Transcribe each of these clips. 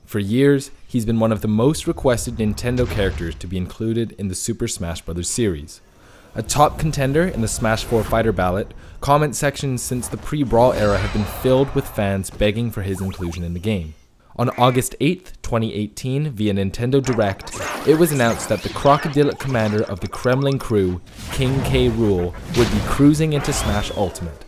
For years, he's been one of the most requested Nintendo characters to be included in the Super Smash Bros. Series. A top contender in the Smash 4 fighter ballot, comment sections since the pre-Brawl era have been filled with fans begging for his inclusion in the game. On August 8th, 2018, via Nintendo Direct, it was announced that the crocodilic commander of the Kremling crew, King K. Rool, would be cruising into Smash Ultimate.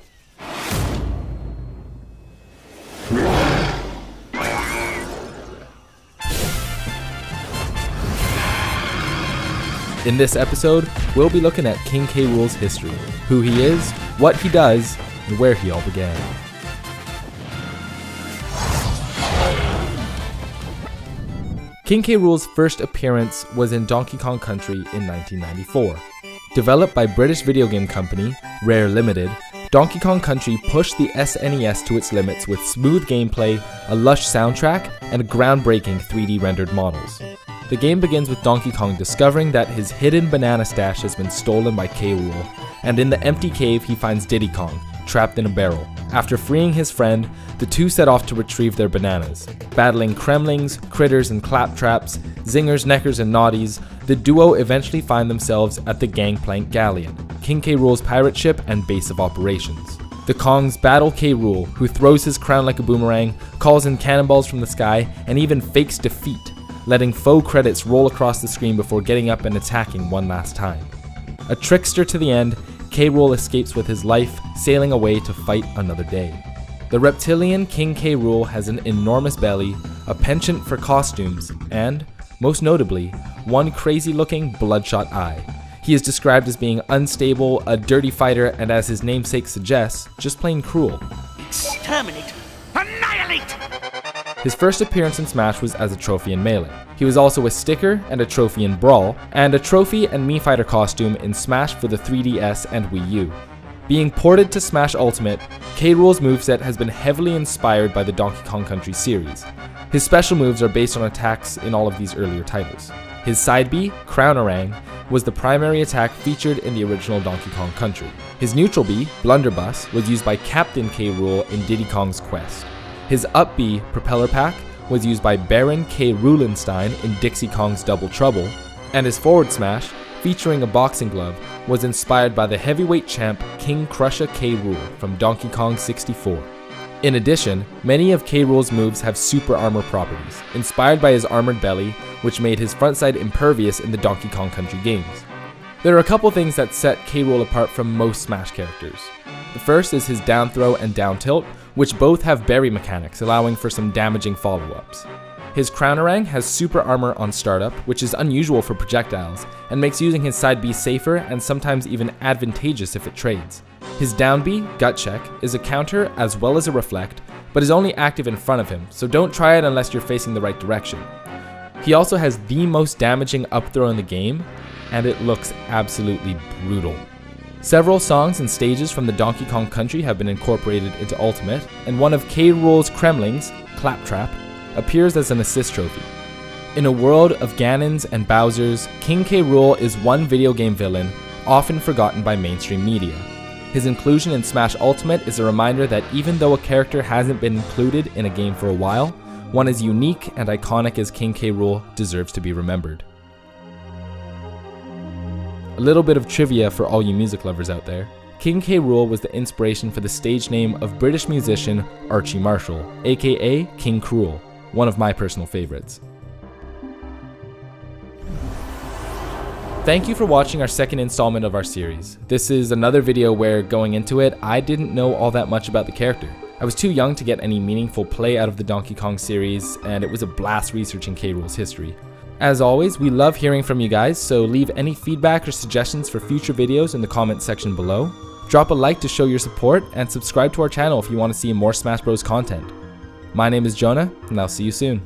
In this episode, we'll be looking at King K. Rool's history, who he is, what he does, and where he all began. King K. Rool's first appearance was in Donkey Kong Country in 1994. Developed by British video game company Rare Limited, Donkey Kong Country pushed the SNES to its limits with smooth gameplay, a lush soundtrack, and groundbreaking 3D rendered models. The game begins with Donkey Kong discovering that his hidden banana stash has been stolen by K. Rool, and in the empty cave he finds Diddy Kong, trapped in a barrel. After freeing his friend, the two set off to retrieve their bananas. Battling Kremlings, critters and claptraps, zingers, neckers and naughties, the duo eventually find themselves at the gangplank Galleon, King K. Rool's pirate ship and base of operations. The Kongs battle K. Rool, who throws his crown like a boomerang, calls in cannonballs from the sky, and even fakes defeat, letting faux credits roll across the screen before getting up and attacking one last time. A trickster to the end, K. Rool escapes with his life, sailing away to fight another day. The reptilian King K. Rool has an enormous belly, a penchant for costumes, and, most notably, one crazy-looking bloodshot eye. He is described as being unstable, a dirty fighter, and as his namesake suggests, just plain cruel. Exterminate! Annihilate! His first appearance in Smash was as a trophy in Melee. He was also a sticker and a trophy in Brawl, and a trophy and Mii Fighter costume in Smash for the 3DS and Wii U. Being ported to Smash Ultimate, K. Rool's moveset has been heavily inspired by the Donkey Kong Country series. His special moves are based on attacks in all of these earlier titles. His side B, Crownerang, was the primary attack featured in the original Donkey Kong Country. His neutral B, Blunderbuss, was used by Captain K. Rool in Diddy Kong's Quest. His up B, Propeller Pack, was used by Baron K. Roolenstein in Dixie Kong's Double Trouble, and his forward smash, featuring a boxing glove, was inspired by the heavyweight champ King Crusher K. Rool from Donkey Kong 64. In addition, many of K. Rool's moves have super armor properties, inspired by his armored belly, which made his frontside impervious in the Donkey Kong Country games. There are a couple things that set K. Rool apart from most Smash characters. The first is his down throw and down tilt, which both have berry mechanics, allowing for some damaging follow-ups. His Crownerang has super armor on startup, which is unusual for projectiles, and makes using his side B safer and sometimes even advantageous if it trades. His down B, Gut Check, is a counter as well as a reflect, but is only active in front of him, so don't try it unless you're facing the right direction. He also has the most damaging up throw in the game, and it looks absolutely brutal. Several songs and stages from the Donkey Kong Country have been incorporated into Ultimate, and one of K. Rool's Kremlings, Claptrap, appears as an assist trophy. In a world of Ganons and Bowsers, King K. Rool is one video game villain often forgotten by mainstream media. His inclusion in Smash Ultimate is a reminder that even though a character hasn't been included in a game for a while, one as unique and iconic as King K. Rool deserves to be remembered. A little bit of trivia for all you music lovers out there. King K. Rool was the inspiration for the stage name of British musician Archie Marshall, aka King Cruel, one of my personal favorites. Thank you for watching our second installment of our series. This is another video where, going into it, I didn't know all that much about the character. I was too young to get any meaningful play out of the Donkey Kong series, and it was a blast researching K. Rool's history. As always, we love hearing from you guys, so leave any feedback or suggestions for future videos in the comments section below. Drop a like to show your support, and subscribe to our channel if you want to see more Smash Bros content. My name is Jonah, and I'll see you soon.